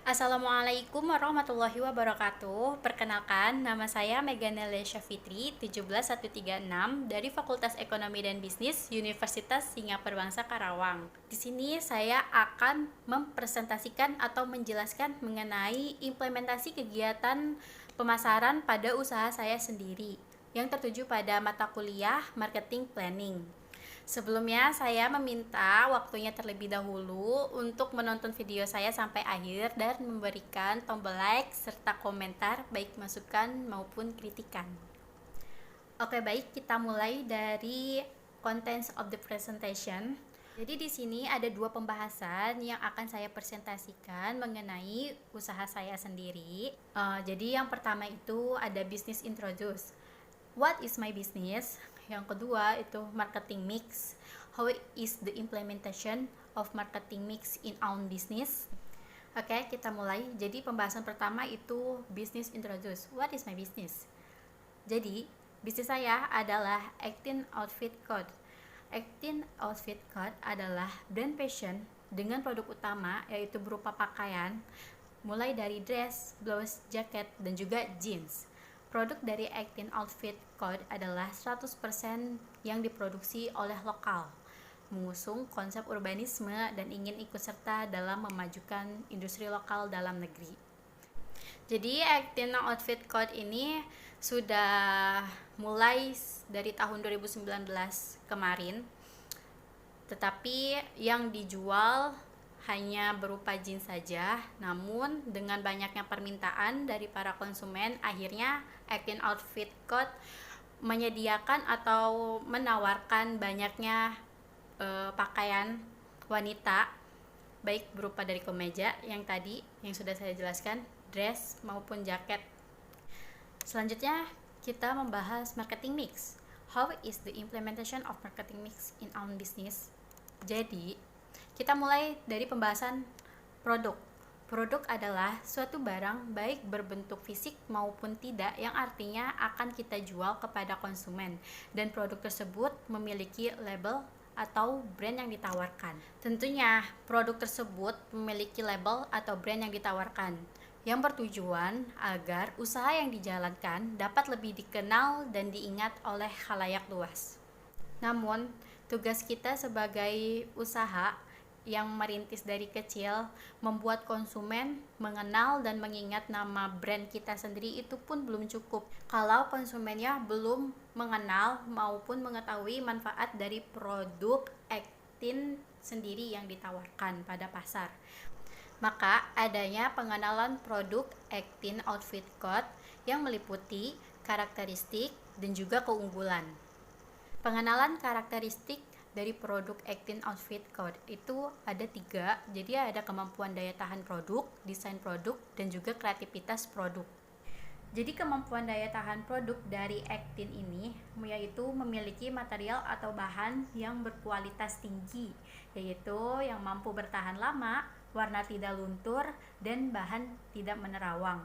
Assalamualaikum warahmatullahi wabarakatuh. Perkenalkan, nama saya Meganele Syafitri, 17136 dari Fakultas Ekonomi dan Bisnis Universitas Singapura Bangsa Karawang. Di sini saya akan mempresentasikan atau menjelaskan mengenai implementasi kegiatan pemasaran pada usaha saya sendiri yang tertuju pada mata kuliah Marketing Planning. Sebelumnya, saya meminta waktunya terlebih dahulu untuk menonton video saya sampai akhir dan memberikan tombol like serta komentar baik masukan maupun kritikan. Oke, baik, kita mulai dari contents of the presentation. Jadi di sini ada dua pembahasan yang akan saya presentasikan mengenai usaha saya sendiri. Jadi yang pertama itu ada business introduce. What is my business? Yang kedua itu marketing mix. How is the implementation of marketing mix in own business? Oke, kita mulai. Jadi pembahasan pertama itu business introduce. What is my business? Jadi, bisnis saya adalah 18 Outfit Code. 18 Outfit Code adalah brand fashion dengan produk utama yaitu berupa pakaian, mulai dari dress, blouse, jaket, dan juga jeans. Produk dari 18 Outfit Code adalah 100% yang diproduksi oleh lokal, mengusung konsep urbanisme dan ingin ikut serta dalam memajukan industri lokal dalam negeri. Jadi 18 Outfit Code ini sudah mulai dari tahun 2019 kemarin, tetapi yang dijual hanya berupa jeans saja. Namun dengan banyaknya permintaan dari para konsumen, akhirnya 18 Outfit Code menyediakan atau menawarkan banyaknya pakaian wanita, baik berupa dari kemeja yang tadi yang sudah saya jelaskan, dress maupun jaket. Selanjutnya kita membahas marketing mix. How is the implementation of marketing mix in our business? Jadi kita mulai dari pembahasan produk. Produk adalah suatu barang baik berbentuk fisik maupun tidak yang artinya akan kita jual kepada konsumen, dan produk tersebut memiliki label atau brand yang ditawarkan. Tentunya produk tersebut memiliki label atau brand yang ditawarkan yang bertujuan agar usaha yang dijalankan dapat lebih dikenal dan diingat oleh khalayak luas. Namun, tugas kita sebagai usaha yang merintis dari kecil, membuat konsumen mengenal dan mengingat nama brand kita sendiri itu pun belum cukup kalau konsumennya belum mengenal maupun mengetahui manfaat dari produk 18 sendiri yang ditawarkan pada pasar. Maka adanya pengenalan produk 18 Outfit Code yang meliputi karakteristik dan juga keunggulan. Pengenalan karakteristik dari produk 18 Outfit Code itu ada 3. Jadi ada kemampuan daya tahan produk, desain produk, dan juga kreativitas produk. Jadi kemampuan daya tahan produk dari 18 ini yaitu memiliki material atau bahan yang berkualitas tinggi, yaitu yang mampu bertahan lama, warna tidak luntur, dan bahan tidak menerawang.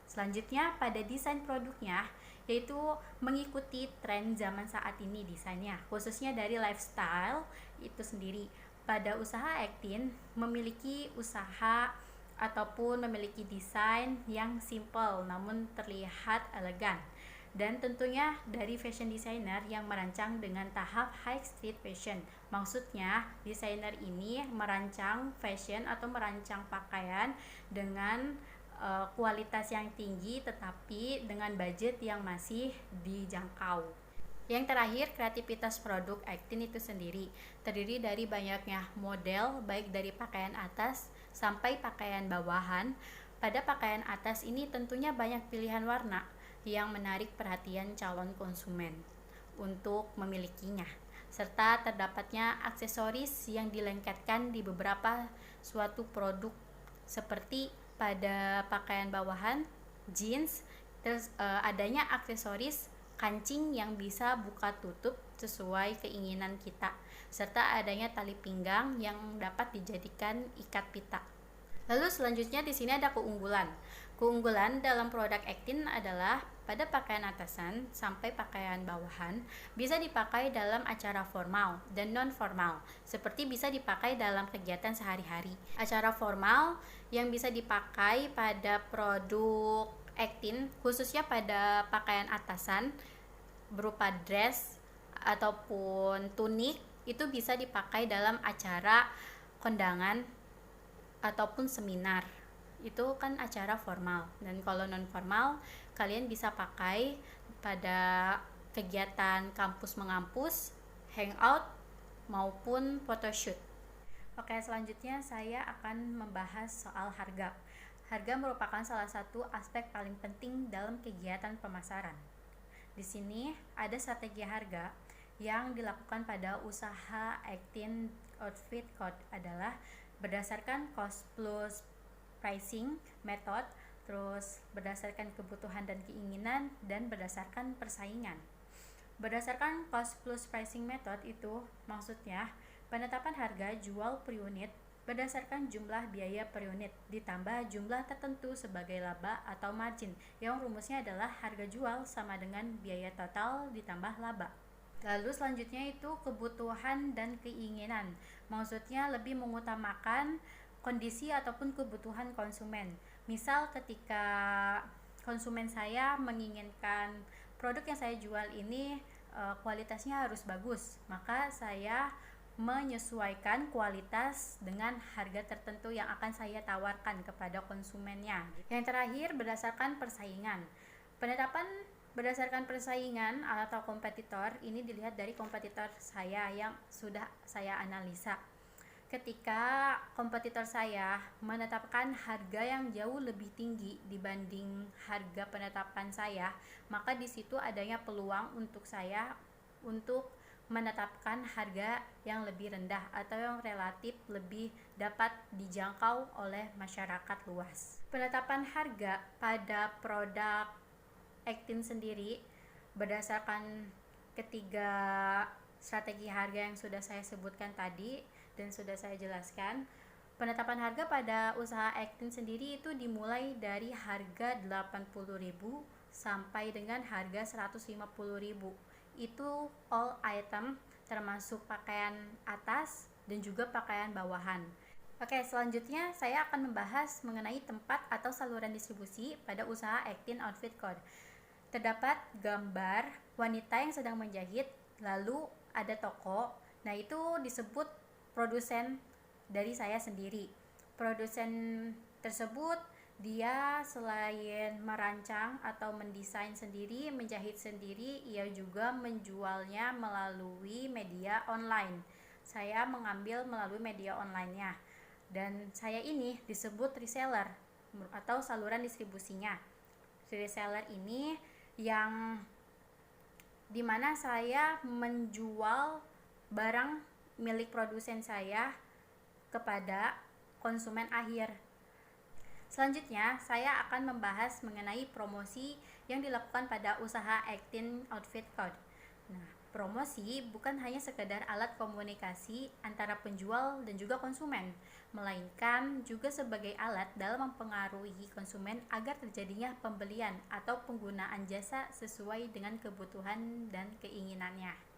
Selanjutnya pada desain produknya, yaitu mengikuti tren zaman saat ini desainnya, khususnya dari lifestyle itu sendiri. Pada usaha 18 memiliki usaha ataupun memiliki desain yang simple namun terlihat elegan, dan tentunya dari fashion designer yang merancang dengan tahap high street fashion. Maksudnya desainer ini merancang fashion atau merancang pakaian dengan kualitas yang tinggi tetapi dengan budget yang masih dijangkau. Yang terakhir, kreativitas produk 18 itu sendiri terdiri dari banyaknya model, baik dari pakaian atas sampai pakaian bawahan. Pada pakaian atas ini tentunya banyak pilihan warna yang menarik perhatian calon konsumen untuk memilikinya, serta terdapatnya aksesoris yang dilengketkan di beberapa suatu produk, seperti pada pakaian bawahan jeans, terus adanya aksesoris kancing yang bisa buka tutup sesuai keinginan kita, serta adanya tali pinggang yang dapat dijadikan ikat pita. Lalu selanjutnya di sini ada keunggulan. Keunggulan dalam produk 18 adalah pada pakaian atasan sampai pakaian bawahan bisa dipakai dalam acara formal dan non-formal, seperti bisa dipakai dalam kegiatan sehari-hari. Acara formal yang bisa dipakai pada produk Actin, khususnya pada pakaian atasan berupa dress ataupun tunik, itu bisa dipakai dalam acara kondangan ataupun seminar. Itu kan acara formal. Dan kalau non formal, kalian bisa pakai pada kegiatan kampus mengampus, hangout maupun photoshoot. Oke, selanjutnya saya akan membahas soal harga. Harga merupakan salah satu aspek paling penting dalam kegiatan pemasaran. Di sini ada strategi harga yang dilakukan pada usaha Actin Outfit Code adalah berdasarkan cost plus pricing method, terus berdasarkan kebutuhan dan keinginan, dan berdasarkan persaingan. Berdasarkan cost plus pricing method itu maksudnya penetapan harga jual per unit berdasarkan jumlah biaya per unit ditambah jumlah tertentu sebagai laba atau margin, yang rumusnya adalah harga jual sama dengan biaya total ditambah laba. Lalu selanjutnya itu kebutuhan dan keinginan, maksudnya lebih mengutamakan kondisi ataupun kebutuhan konsumen. Misal ketika konsumen saya menginginkan produk yang saya jual ini kualitasnya harus bagus, maka saya menyesuaikan kualitas dengan harga tertentu yang akan saya tawarkan kepada konsumennya. Yang terakhir, berdasarkan persaingan. Penetapan berdasarkan persaingan atau kompetitor ini dilihat dari kompetitor saya yang sudah saya analisa. Ketika kompetitor saya menetapkan harga yang jauh lebih tinggi dibanding harga penetapan saya, maka di situ adanya peluang untuk saya untuk menetapkan harga yang lebih rendah atau yang relatif lebih dapat dijangkau oleh masyarakat luas. Penetapan harga pada produk Actin sendiri berdasarkan ketiga strategi harga yang sudah saya sebutkan tadi dan sudah saya jelaskan. Penetapan harga pada usaha Actin sendiri itu dimulai dari harga 80.000 sampai dengan harga 150.000. Itu all item termasuk pakaian atas dan juga pakaian bawahan. Oke, selanjutnya saya akan membahas mengenai tempat atau saluran distribusi pada usaha Actin Outfit Code. Terdapat gambar wanita yang sedang menjahit, lalu ada toko. Nah, itu disebut produsen dari saya sendiri. Produsen tersebut dia selain merancang atau mendesain sendiri, menjahit sendiri, ia juga menjualnya melalui media online. Saya mengambil melalui media online-nya. Dan saya ini disebut reseller atau saluran distribusinya. Reseller ini yang dimana saya menjual barang milik produsen saya kepada konsumen akhir. Selanjutnya, saya akan membahas mengenai promosi yang dilakukan pada usaha Actin Outfit Code. Nah, promosi bukan hanya sekedar alat komunikasi antara penjual dan juga konsumen, melainkan juga sebagai alat dalam mempengaruhi konsumen agar terjadinya pembelian atau penggunaan jasa sesuai dengan kebutuhan dan keinginannya.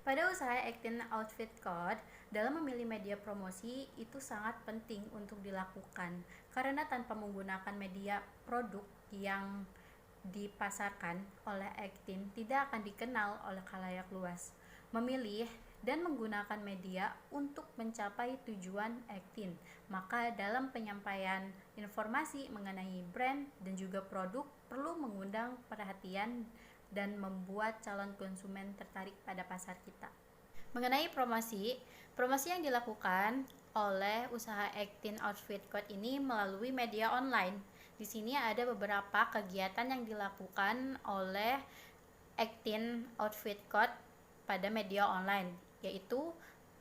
Pada usaha Actin Outfit Code, dalam memilih media promosi itu sangat penting untuk dilakukan karena tanpa menggunakan media produk yang dipasarkan oleh Actin tidak akan dikenal oleh khalayak luas. Memilih dan menggunakan media untuk mencapai tujuan Actin, maka dalam penyampaian informasi mengenai brand dan juga produk perlu mengundang perhatian dan membuat calon konsumen tertarik pada pasar kita. Mengenai promosi yang dilakukan oleh usaha Actin Outfit Code ini melalui media online. Di sini ada beberapa kegiatan yang dilakukan oleh Actin Outfit Code pada media online, yaitu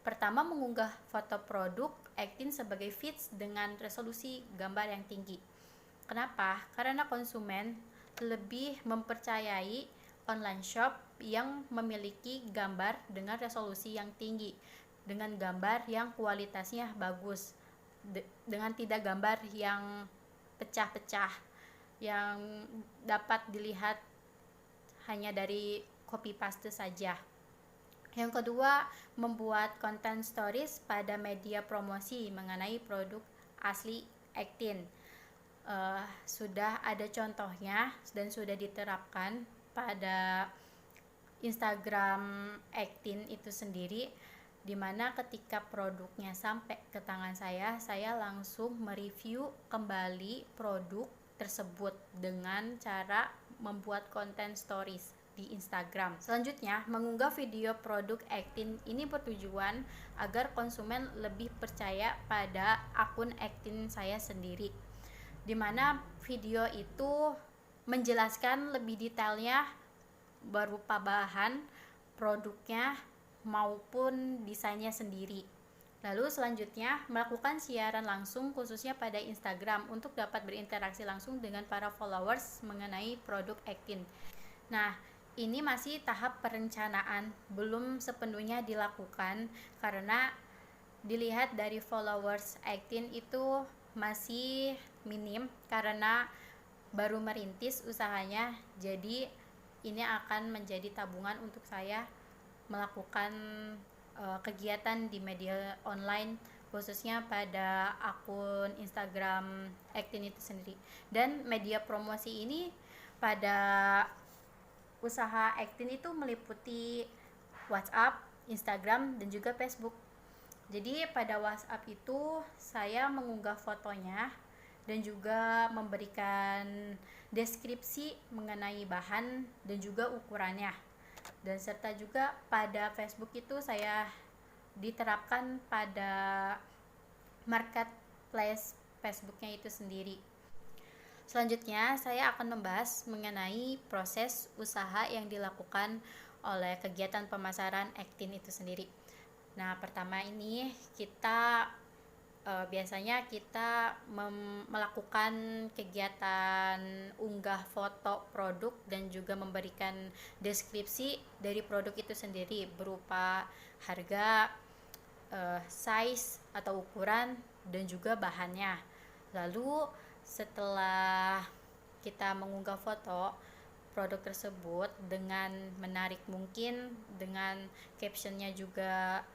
pertama mengunggah foto produk Actin sebagai feeds dengan resolusi gambar yang tinggi. Kenapa? Karena konsumen lebih mempercayai online shop yang memiliki gambar dengan resolusi yang tinggi, dengan gambar yang kualitasnya bagus, dengan tidak gambar yang pecah-pecah. yang dapat dilihat hanya dari copy paste saja. Yang kedua, membuat konten stories pada media promosi mengenai produk asli Actin. Sudah ada contohnya dan sudah diterapkan pada Instagram Actin itu sendiri, dimana ketika produknya sampai ke tangan saya langsung mereview kembali produk tersebut dengan cara membuat konten stories di Instagram. Selanjutnya, mengunggah video produk Actin ini bertujuan agar konsumen lebih percaya pada akun Actin saya sendiri, dimana video itu menjelaskan lebih detailnya berupa bahan, produknya, maupun desainnya sendiri. Lalu selanjutnya, melakukan siaran langsung khususnya pada Instagram untuk dapat berinteraksi langsung dengan para followers mengenai produk Actin. Nah, ini masih tahap perencanaan, belum sepenuhnya dilakukan karena dilihat dari followers Actin itu masih minim karena baru merintis usahanya. Jadi ini akan menjadi tabungan untuk saya melakukan kegiatan di media online, khususnya pada akun Instagram Actin itu sendiri. Dan media promosi ini pada usaha Actin itu meliputi WhatsApp, Instagram, dan juga Facebook. Jadi pada WhatsApp itu saya mengunggah fotonya dan juga memberikan deskripsi mengenai bahan dan juga ukurannya. Dan serta juga pada Facebook itu saya diterapkan pada marketplace Facebooknya itu sendiri. Selanjutnya, saya akan membahas mengenai proses usaha yang dilakukan oleh kegiatan pemasaran Actin itu sendiri. Nah, pertama ini biasanya kita melakukan kegiatan unggah foto produk dan juga memberikan deskripsi dari produk itu sendiri berupa harga, size atau ukuran, dan juga bahannya. Lalu setelah kita mengunggah foto produk tersebut dengan menarik mungkin, dengan captionnya juga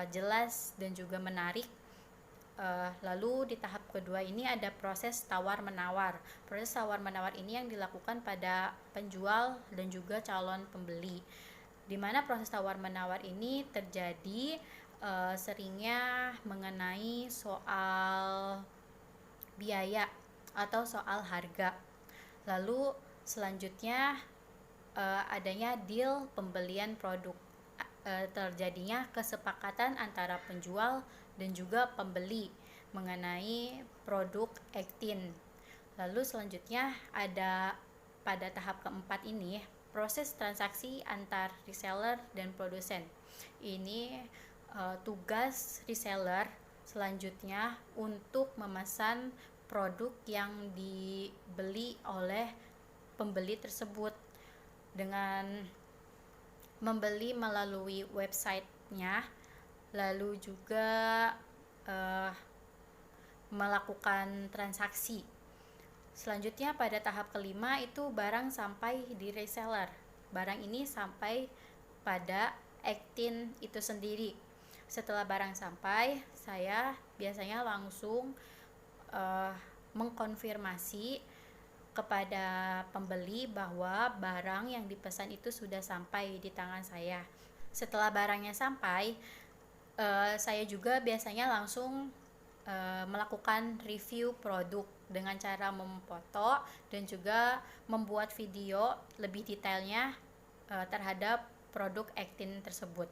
jelas dan juga menarik. Lalu di tahap kedua ini ada proses tawar-menawar. Proses tawar-menawar ini yang dilakukan pada penjual dan juga calon pembeli, di mana proses tawar-menawar ini terjadi seringnya mengenai soal biaya atau soal harga. Lalu selanjutnya adanya deal pembelian produk, terjadinya kesepakatan antara penjual dan juga pembeli mengenai produk Actin. Lalu selanjutnya ada pada tahap keempat ini proses transaksi antar reseller dan produsen. Ini tugas reseller selanjutnya untuk memesan produk yang dibeli oleh pembeli tersebut dengan membeli melalui websitenya, lalu juga melakukan transaksi. Selanjutnya pada tahap kelima itu barang sampai di reseller. Barang ini sampai pada Actin itu sendiri. Setelah barang sampai, saya biasanya langsung mengkonfirmasi kepada pembeli bahwa barang yang dipesan itu sudah sampai di tangan saya. Setelah barangnya sampai, saya juga biasanya langsung melakukan review produk dengan cara memfoto dan juga membuat video lebih detailnya terhadap produk Actin tersebut.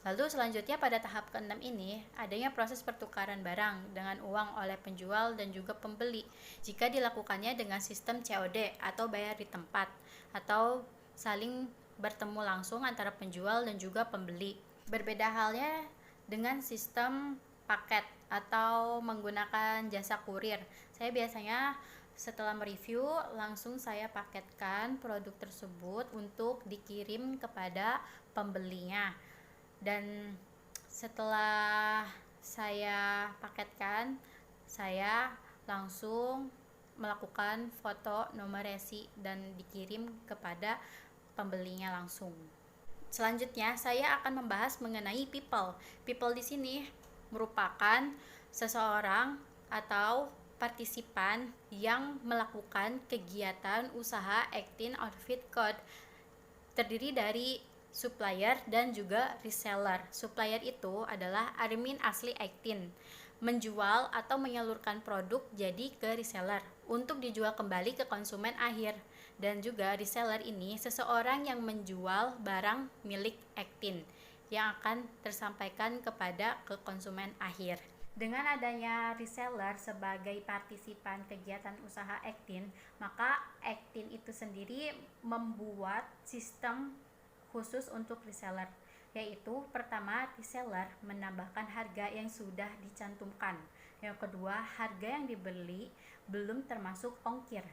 Lalu selanjutnya pada tahap ke-6 ini adanya proses pertukaran barang dengan uang oleh penjual dan juga pembeli jika dilakukannya dengan sistem COD atau bayar di tempat atau saling bertemu langsung antara penjual dan juga pembeli. Berbeda halnya dengan sistem paket atau menggunakan jasa kurir. Saya biasanya setelah mereview langsung saya paketkan produk tersebut untuk dikirim kepada pembelinya. Dan setelah saya paketkan, saya langsung melakukan foto nomor resi dan dikirim kepada pembelinya langsung. Selanjutnya, saya akan membahas mengenai people. People di sini merupakan seseorang atau partisipan yang melakukan kegiatan usaha Actin Outfit Code. Terdiri dari supplier dan juga reseller. Supplier itu adalah admin asli Actin, menjual atau menyalurkan produk jadi ke reseller untuk dijual kembali ke konsumen akhir. Dan juga reseller ini seseorang yang menjual barang milik Actin yang akan tersampaikan kepada ke konsumen akhir. Dengan adanya reseller sebagai partisipan kegiatan usaha Actin, maka Actin itu sendiri membuat sistem khusus untuk reseller, yaitu pertama, reseller menambahkan harga yang sudah dicantumkan. Yang kedua, harga yang dibeli belum termasuk ongkir.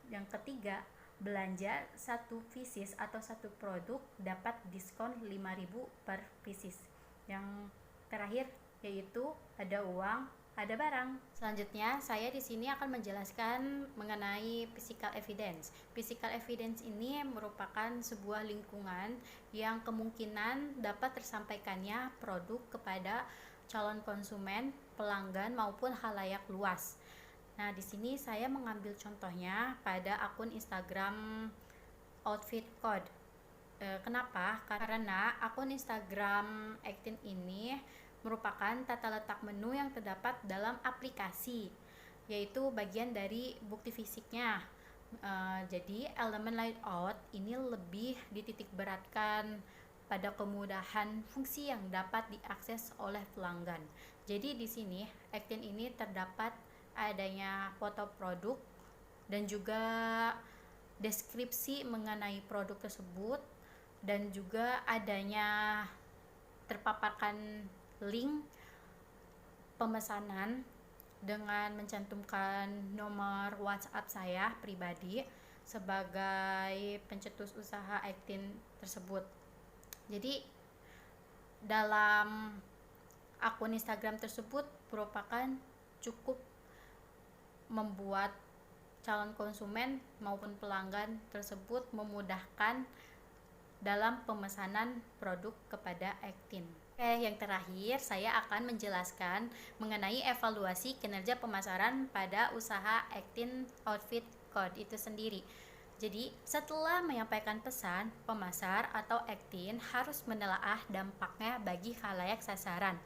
Yang ketiga, belanja satu pieces atau satu produk dapat diskon 5.000 per pieces. Yang terakhir yaitu ada uang, ada barang. Selanjutnya, saya di sini akan menjelaskan mengenai physical evidence. Physical evidence ini merupakan sebuah lingkungan yang kemungkinan dapat tersampaikannya produk kepada calon konsumen, pelanggan maupun khalayak luas. Nah, di sini saya mengambil contohnya pada akun Instagram Outfit Code. Kenapa? Karena akun Instagram Actin ini merupakan tata letak menu yang terdapat dalam aplikasi, yaitu bagian dari bukti fisiknya. Jadi elemen layout ini lebih dititik beratkan pada kemudahan fungsi yang dapat diakses oleh pelanggan. Jadi di sini Actin ini terdapat adanya foto produk dan juga deskripsi mengenai produk tersebut, dan juga adanya terpaparkan link pemesanan dengan mencantumkan nomor WhatsApp saya pribadi sebagai pencetus usaha Actin tersebut. Jadi dalam akun Instagram tersebut merupakan cukup membuat calon konsumen maupun pelanggan tersebut memudahkan dalam pemesanan produk kepada Actin. Yang terakhir, saya akan menjelaskan mengenai evaluasi kinerja pemasaran pada usaha Actin Outfit Code itu sendiri. Jadi, setelah menyampaikan pesan, pemasar atau Actin harus menelaah dampaknya bagi khalayak sasaran.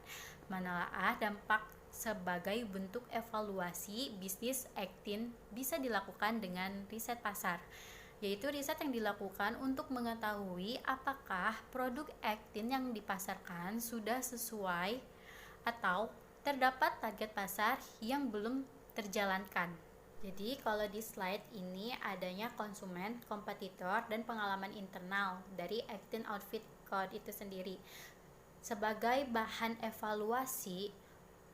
Menelaah dampak sebagai bentuk evaluasi bisnis Actin bisa dilakukan dengan riset pasar, yaitu riset yang dilakukan untuk mengetahui apakah produk Actin yang dipasarkan sudah sesuai atau terdapat target pasar yang belum terjalankan. Jadi kalau di slide ini adanya konsumen, kompetitor, dan pengalaman internal dari Actin Outfit Code itu sendiri. Sebagai bahan evaluasi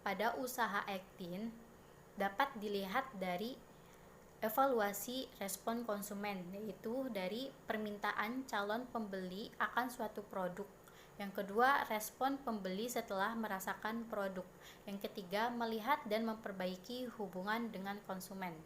pada usaha Actin dapat dilihat dari evaluasi respon konsumen, yaitu dari permintaan calon pembeli akan suatu produk. Yang kedua, respon pembeli setelah merasakan produk. Yang ketiga, melihat dan memperbaiki hubungan dengan konsumen.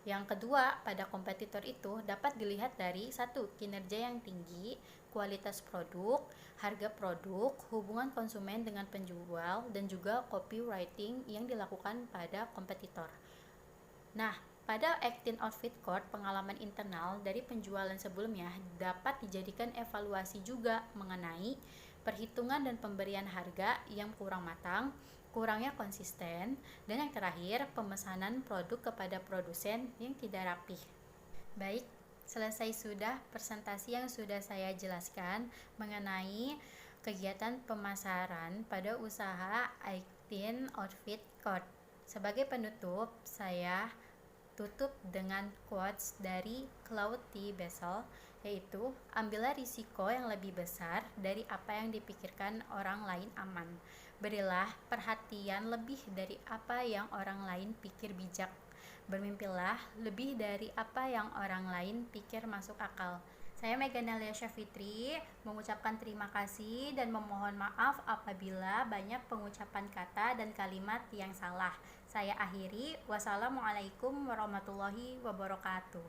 Yang kedua, pada kompetitor itu dapat dilihat dari satu, kinerja yang tinggi, kualitas produk, harga produk, hubungan konsumen dengan penjual, dan juga copywriting yang dilakukan pada kompetitor. Nah, pada Actin Outfit Code, pengalaman internal dari penjualan sebelumnya dapat dijadikan evaluasi juga mengenai perhitungan dan pemberian harga yang kurang matang, kurangnya konsisten, dan yang terakhir, pemesanan produk kepada produsen yang tidak rapih. Baik, selesai sudah presentasi yang sudah saya jelaskan mengenai kegiatan pemasaran pada usaha Actin Outfit Code. Sebagai penutup, saya tutup dengan quotes dari Claude T. Bessel, yaitu ambillah risiko yang lebih besar dari apa yang dipikirkan orang lain aman. Berilah perhatian lebih dari apa yang orang lain pikir bijak. Bermimpilah lebih dari apa yang orang lain pikir masuk akal. Saya Meganelia Syafitri mengucapkan terima kasih dan memohon maaf apabila banyak pengucapan kata dan kalimat yang salah. Saya akhiri, wassalamualaikum warahmatullahi wabarakatuh.